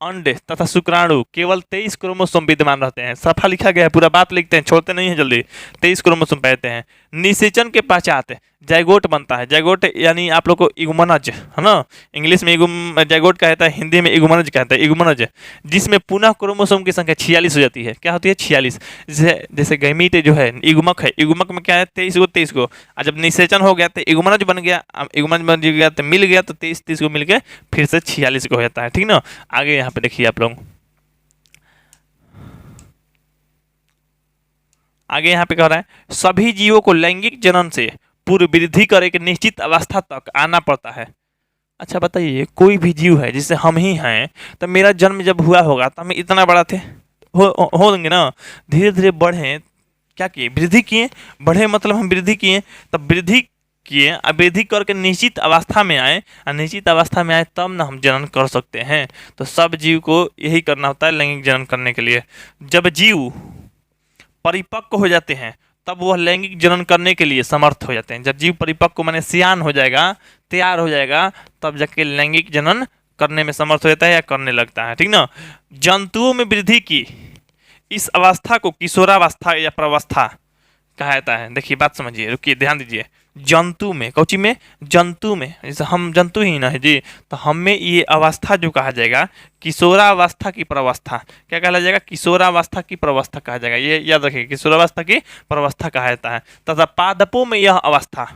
अंडे तथा शुक्राणु केवल 23 क्रोमोसोम विद्यमान रहते हैं। सफा लिखा गया है, पूरा बात लिखते हैं, छोड़ते नहीं है जल्दी। 23 क्रोमोसोम पाते हैं। निषेचन के पश्चात जाइगोट बनता है। जाइगोट यानी आप लोग को इगुमनज है ना, इंग्लिश में जाइगोट कहता है, हिंदी में इगुमनज कहता है, इगुमनज, जिसमें पुनः क्रोमोसोम की संख्या 46 हो जाती है। क्या होती है? 46। जैसे गैमीट जो है इगुमक है, इगुमक में क्या है? 23 गो। और जब निषेचन हो गया तो इगुमनज बन गया, इगुमनज बन गया तो मिल गया, तो 23 को मिल के फिर से 46 को हो जाता है, ठीक ना। आगे यहाँ पे देखिए आप लोग, आगे यहाँ पे कह रहा है, सभी जीवों को लैंगिक जनन से पूर्व वृद्धि कर एक निश्चित अवस्था तक आना पड़ता है। अच्छा बताइए, कोई भी जीव है जिससे हम ही हैं, तो मेरा जन्म जब हुआ होगा तो हम इतना बड़ा थे, होंगे ना। धीरे धीरे बढ़े, क्या किए? वृद्धि किए। बढ़े मतलब हम वृद्धि किए, तब वृद्धि किए, अब वृद्धि करके निश्चित अवस्था में आए, और निश्चित अवस्था में आए तब ना हम जनन कर सकते हैं। तो सब जीव को यही करना होता है लैंगिक जनन करने के लिए। जब जीव परिपक्व हो जाते हैं तब वह लैंगिक जनन करने के लिए समर्थ हो जाते हैं। जब जीव परिपक्व माने सियान हो जाएगा, तैयार हो जाएगा, तब जाके लैंगिक जनन करने में समर्थ हो जाता है या करने लगता है, ठीक ना। जंतुओं में वृद्धि की इस अवस्था को किशोरावस्था या प्रवस्था कहा जाता है। देखिए बात समझिए, रुकिए ध्यान दीजिए। जंतु में, कौची में? जंतु में, जैसे हम जंतु ही ना है जी, तो हमें ये अवस्था जो कहा जाएगा किशोरावस्था की प्रवस्था, क्या कहा जाएगा? किशोरावस्था की प्रवस्था कहा जाएगा। ये याद रखिए, किशोरावस्था की प्रवस्था कहा जाता है। तथा पादपों में यह अवस्था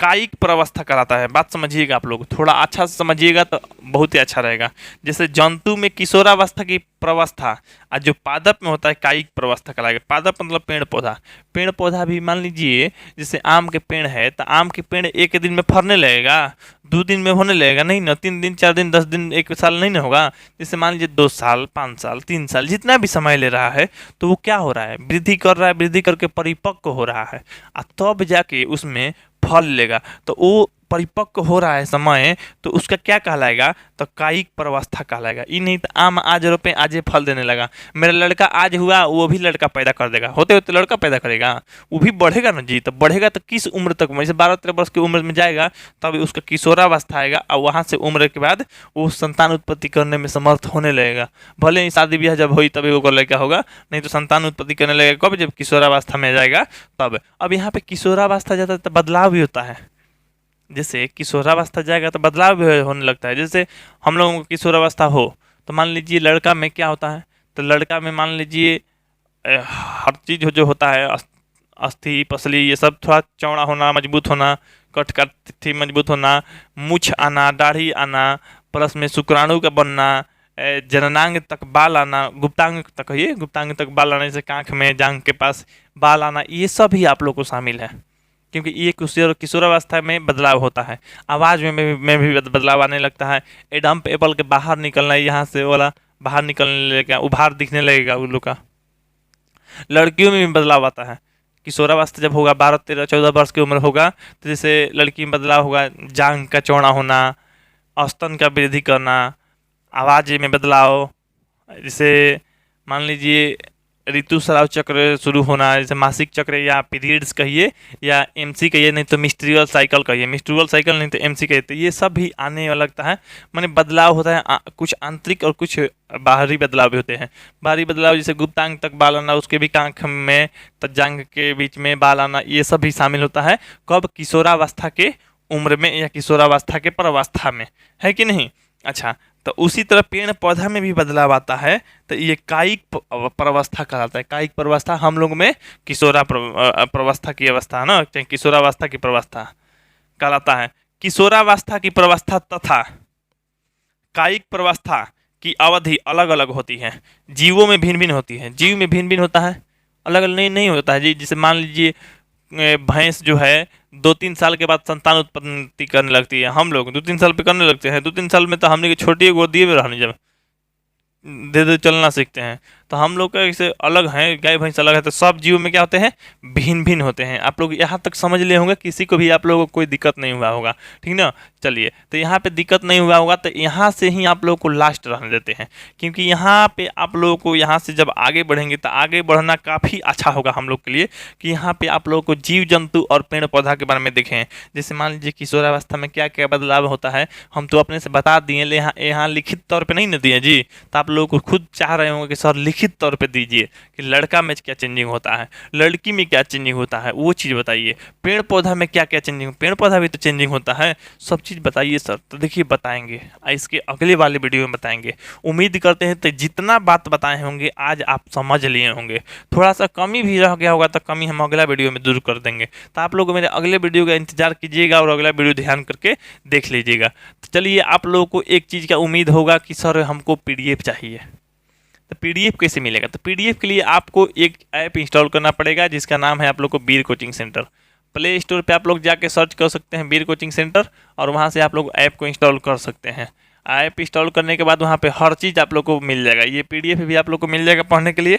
कायिक प्रवस्था कराता है। बात समझिएगा आप लोग, थोड़ा अच्छा से समझिएगा तो बहुत ही अच्छा रहेगा। जैसे जंतु में किशोरावस्था की प्रवस्था, और जो पादप में होता है कायिक प्रवस्था कराएगा। पादप मतलब पेड़ पौधा। पेड़ पौधा भी मान लीजिए जैसे आम के पेड़ है, तो आम के पेड़ एक दिन में फरने लगेगा, 2 दिन में होने लगेगा नहीं ना, 3 दिन 4 दिन 10 दिन 1 साल नहीं ना होगा। जैसे मान लीजिए 2 साल 5 साल 3 साल जितना भी समय ले रहा है, तो वो क्या हो रहा है? वृद्धि कर रहा है, वृद्धि करके परिपक्व हो रहा है, और तब जाके उसमें फल लेगा। तो वो परिपक्व हो रहा है समय, तो उसका क्या कहलाएगा, तो कायिक प्रवस्था कहलाएगा। ये नहीं तो आम आज रोपे आजे फल देने लगा, मेरा लड़का आज हुआ वो भी लड़का पैदा कर देगा, होते होते लड़का पैदा करेगा, वो भी बढ़ेगा ना जी। तो बढ़ेगा तो किस उम्र तक, जैसे 12-13 वर्ष की उम्र में जाएगा तब उसका किशोरावस्था आएगा, और वहाँ से उम्र के बाद वो संतान उत्पत्ति करने में समर्थ होने लगेगा। भले ही शादी ब्याह जब हुई तभी वो लड़का होगा, नहीं तो संतान उत्पत्ति करने लगेगा कब, जब किशोरावस्था में जाएगा तब। अब यहाँ पे किशोरावस्था जाता है तो बदलाव भी होता है। जैसे किशोरावस्था जाएगा तो बदलाव भी होने लगता है। जैसे हम लोगों को किशोरावस्था हो तो मान लीजिए लड़का में क्या होता है, तो लड़का में मान लीजिए हर चीज़ जो होता है, अस्थि पसली ये सब थोड़ा चौड़ा होना, मजबूत होना, कटकटी मजबूत होना, मूछ आना, दाढ़ी आना, प्लस में शुक्राणु का बनना, जननांग तक बाल आना, गुप्तांग तक, ये गुप्तांग तक बाल आना, जैसे कांख में जांघ के पास बाल आना, ये सब ही आप लोग को शामिल है, क्योंकि ये किशोरावस्था में बदलाव होता है। आवाज़ में भी बदलाव आने लगता है। एडम्प एपल के बाहर निकलना, यहाँ से वाला बाहर निकलने लगेगा, उभार दिखने लगेगा उन लोग का। लड़कियों में भी बदलाव आता है। किशोरावस्था जब होगा 12-13-14 वर्ष की उम्र होगा तो जैसे लड़की में बदलाव होगा, जांघ का चौड़ा होना, औसतन का वृद्धि करना, आवाज़ में बदलाव, जैसे मान लीजिए ऋतुस्राव चक्र शुरू होना, जैसे मासिक चक्र या पीरियड्स कहिए या एमसी कहिए, नहीं तो मिस्ट्रियल साइकिल कहिए, मिस्ट्रियल साइकिल नहीं तो एमसी कहिए, तो ये सब भी आने लगता है। माने बदलाव होता है, कुछ आंतरिक और कुछ बाहरी बदलाव भी होते हैं। बाहरी बदलाव जैसे गुप्तांग तक बाल आना, उसके भी कांख में जांघ के बीच में बाल आना, ये सब भी शामिल होता है। कब, किशोरावस्था के उम्र में या किशोरावस्था के प्रवस्था में, है कि नहीं। अच्छा, तो उसी तरह पेड़ पौधा में भी बदलाव आता है, तो ये कायिक प्रवस्था कहलाता है। कायिक प्रवस्था हम लोग में प्रवस्था की अवस्था है ना, चाहे किशोरावस्था की प्रवस्था कहलाता है। किशोरावस्था की प्रवस्था तथा कायिक प्रवस्था की अवधि अलग अलग होती है, जीवों में भिन्न भिन्न होती है। जीव में भिन्न भिन्न होता है, अलग अलग नहीं होता है जी। जैसे मान लीजिए भैंस जो है 2-3 साल के बाद संतान उत्पत्ति करने लगती है, हम लोग 2-3 साल पे करने लगते हैं। 2-3 साल में तो हमने की छोटी गोदी में रहने जब धीरे धीरे चलना सीखते हैं, तो हम लोग का ऐसे अलग हैं, गाय भैंस अलग है। तो सब जीव में क्या होते हैं, भिन्न भिन्न होते हैं। आप लोग यहाँ तक समझ लिए होंगे, किसी को भी आप लोगों को कोई दिक्कत नहीं हुआ होगा, ठीक ना। चलिए, तो यहाँ पे दिक्कत नहीं हुआ होगा तो यहाँ से ही आप लोगों को लास्ट रहने देते हैं, क्योंकि यहाँ पे आप लोगों को यहाँ से जब आगे बढ़ेंगे तो आगे बढ़ना काफ़ी अच्छा होगा हम लोग के लिए, कि यहाँ पे आप लोगों को जीव जंतु और पेड़ पौधा के बारे में देखें। जैसे मान लीजिए किशोरावस्था में क्या क्या बदलाव होता है, हम तो अपने से बता दिए, यहाँ लिखित तौर पर नहीं ना दिए जी, तो आप लोगों को खुद चाह रहे होंगे कि सर लिखित तौर पे दीजिए कि लड़का में क्या चेंजिंग होता है, लड़की में क्या चेंजिंग होता है, वो चीज़ बताइए। पेड़ पौधा में क्या क्या चेंजिंग, पेड़ पौधा भी तो चेंजिंग होता है, सब चीज़ बताइए सर। तो देखिए बताएंगे, इसके अगले वाले वीडियो में बताएंगे। उम्मीद करते हैं तो जितना बात बताए होंगे आज आप समझ लिए होंगे। थोड़ा सा कमी भी रह गया होगा तो कमी हम अगला वीडियो में दूर कर देंगे। तो आप लोग मेरे अगले वीडियो का इंतजार कीजिएगा और अगला वीडियो ध्यान करके देख लीजिएगा। तो चलिए, आप लोगों को एक चीज़ का उम्मीद होगा कि सर हमको PDF चाहिए, तो PDF कैसे मिलेगा। तो PDF के लिए आपको एक ऐप इंस्टॉल करना पड़ेगा, जिसका नाम है आप लोग को वीर कोचिंग सेंटर। प्ले स्टोर पे आप लोग जाके सर्च कर सकते हैं वीर कोचिंग सेंटर, और वहाँ से आप लोग ऐप को इंस्टॉल कर सकते हैं। ऐप इंस्टॉल करने के बाद वहाँ पे हर चीज़ आप लोग को मिल जाएगा। ये PDF भी आप लोग को मिल जाएगा पढ़ने के लिए,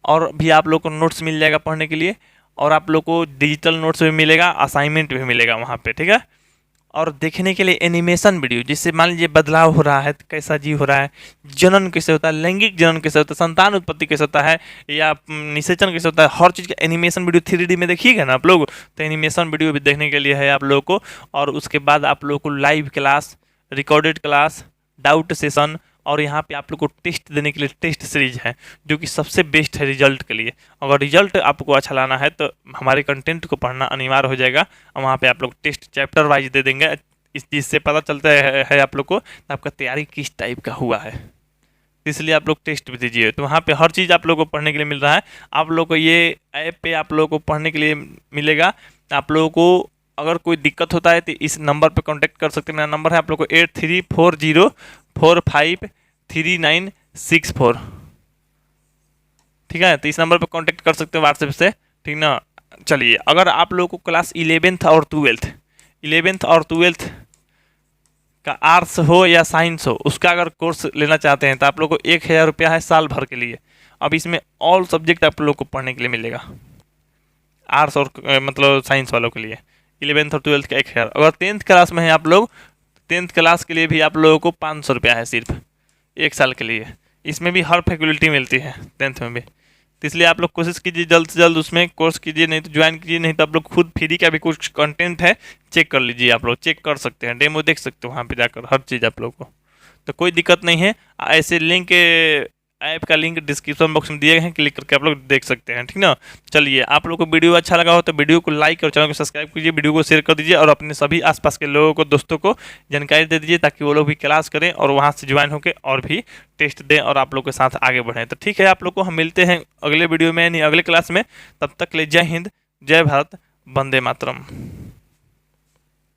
और भी आप लोग को नोट्स मिल जाएगा पढ़ने के लिए, और आप लोग को डिजिटल नोट्स भी मिलेगा, असाइनमेंट भी मिलेगा वहाँ पर, ठीक है। और देखने के लिए एनिमेशन वीडियो, जिससे मान लीजिए बदलाव हो रहा है, कैसा जीव हो रहा है, जनन कैसे होता है, लैंगिक जनन कैसे होता है, संतान उत्पत्ति कैसे होता है, या निषेचन कैसे होता है, हर चीज़ का एनिमेशन वीडियो 3D में देखिएगा ना आप लोग। तो एनिमेशन वीडियो भी देखने के लिए है आप लोगों को। और उसके बाद आप लोगों को live class, recorded class, doubt session, और यहाँ पे आप लोग को टेस्ट देने के लिए टेस्ट सीरीज है, जो कि सबसे बेस्ट है रिजल्ट के लिए। अगर रिजल्ट आपको अच्छा लाना है तो हमारे कंटेंट को पढ़ना अनिवार्य हो जाएगा, और वहाँ पे आप लोग टेस्ट चैप्टर वाइज दे देंगे। इस चीज़ से पता चलता है आप लोग को आपका तैयारी किस टाइप का हुआ है, इसलिए आप लोग टेस्ट भी दीजिए। तो वहाँ पे हर चीज़ आप लोग को पढ़ने के लिए मिल रहा है। आप लोग को ये ऐप पे आप लोग को पढ़ने के लिए मिलेगा। आप लोगों को अगर कोई दिक्कत होता है तो इस नंबर पे कांटेक्ट कर सकते हैं। मेरा नंबर है आप लोग को 8340453964, ठीक है। तो इस नंबर पे कांटेक्ट कर सकते हैं व्हाट्सएप से, ठीक ना। चलिए, अगर आप लोग को क्लास 11th और 12th का आर्ट्स हो या साइंस हो, उसका अगर कोर्स लेना चाहते हैं तो आप लोग को 1000 रुपया है साल भर के लिए। अब इसमें ऑल सब्जेक्ट आप लोग को पढ़ने के लिए मिलेगा, आर्ट्स और मतलब साइंस वालों के लिए 11th और 12th का 1000। अगर 10th क्लास में है आप लोग, 10th क्लास के लिए भी आप लोगों को 500 रुपया है सिर्फ 1 साल के लिए। इसमें भी हर फैकल्टी मिलती है 10th में भी। तो इसलिए आप लोग कोशिश कीजिए जल्द से जल्द उसमें कोर्स कीजिए, नहीं तो ज्वाइन कीजिए, नहीं तो आप लोग खुद फ्री का भी कुछ कंटेंट है चेक कर लीजिए। आप लोग चेक कर सकते हैं, डेमो देख सकते हो वहाँ पे जाकर हर चीज़ आप लोग को, तो कोई दिक्कत नहीं है। ऐसे लिंक, ऐप का लिंक डिस्क्रिप्शन बॉक्स में दिए गए हैं, क्लिक करके आप लोग देख सकते हैं, ठीक ना। चलिए, आप लोग को वीडियो अच्छा लगा हो तो वीडियो को लाइक और चैनल को सब्सक्राइब कीजिए, वीडियो को शेयर कर दीजिए और अपने सभी आसपास के लोगों को, दोस्तों को जानकारी दे दीजिए, ताकि वो लोग भी क्लास करें और वहाँ से ज्वाइन होकर और भी टेस्ट दें और आप लोग के साथ आगे बढ़ें। तो ठीक है, आप लोग को हम मिलते हैं अगले वीडियो में, यानी अगले क्लास में। तब तक ले जय हिंद, जय भारत, वंदे मातरम।